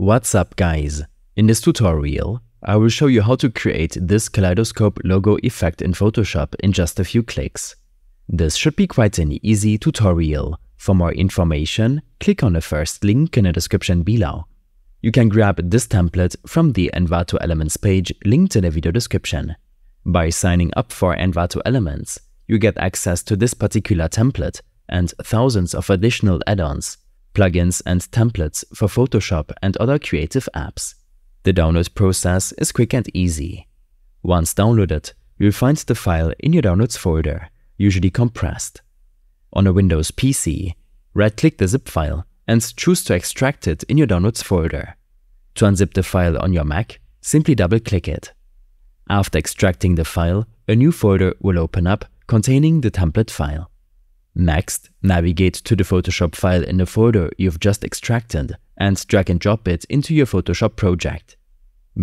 What's up guys? In this tutorial, I will show you how to create this kaleidoscope logo effect in Photoshop in just a few clicks. This should be quite an easy tutorial. For more information, click on the first link in the description below. You can grab this template from the Envato Elements page linked in the video description. By signing up for Envato Elements, you get access to this particular template and thousands of additional add-ons, plugins and templates for Photoshop and other creative apps. The download process is quick and easy. Once downloaded, you'll find the file in your Downloads folder, usually compressed. On a Windows PC, right-click the zip file and choose to extract it in your Downloads folder. To unzip the file on your Mac, simply double-click it. After extracting the file, a new folder will open up containing the template file. Next, navigate to the Photoshop file in the folder you've just extracted and drag and drop it into your Photoshop project.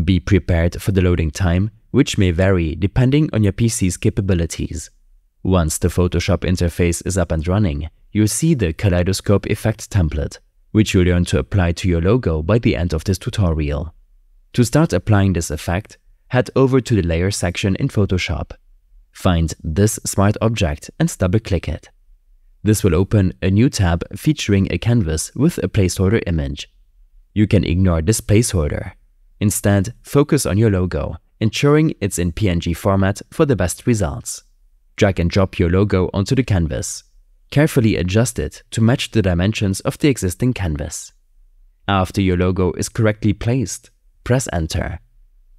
Be prepared for the loading time, which may vary depending on your PC's capabilities. Once the Photoshop interface is up and running, you'll see the Kaleidoscope effect template, which you'll learn to apply to your logo by the end of this tutorial. To start applying this effect, head over to the Layer section in Photoshop. Find this smart object and double-click it. This will open a new tab featuring a canvas with a placeholder image. You can ignore this placeholder. Instead, focus on your logo, ensuring it's in PNG format for the best results. Drag and drop your logo onto the canvas. Carefully adjust it to match the dimensions of the existing canvas. After your logo is correctly placed, press Enter.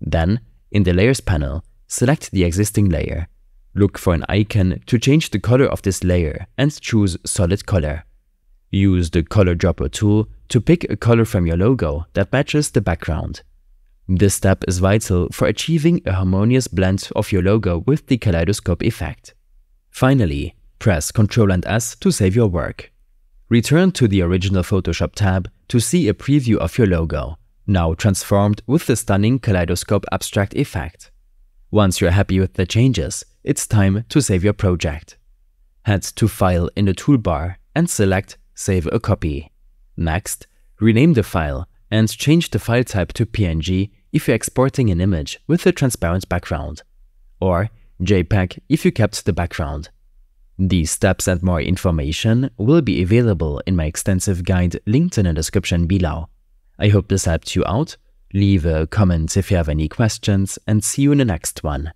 Then, in the Layers panel, select the existing layer. Look for an icon to change the color of this layer and choose Solid Color. Use the Color Dropper tool to pick a color from your logo that matches the background. This step is vital for achieving a harmonious blend of your logo with the kaleidoscope effect. Finally, press Ctrl and S to save your work. Return to the original Photoshop tab to see a preview of your logo, now transformed with the stunning kaleidoscope abstract effect. Once you're happy with the changes, it's time to save your project. Head to File in the toolbar and select Save a Copy. Next, rename the file and change the file type to PNG if you're exporting an image with a transparent background, or JPEG if you kept the background. These steps and more information will be available in my extensive guide linked in the description below. I hope this helped you out. Leave a comment if you have any questions and see you in the next one.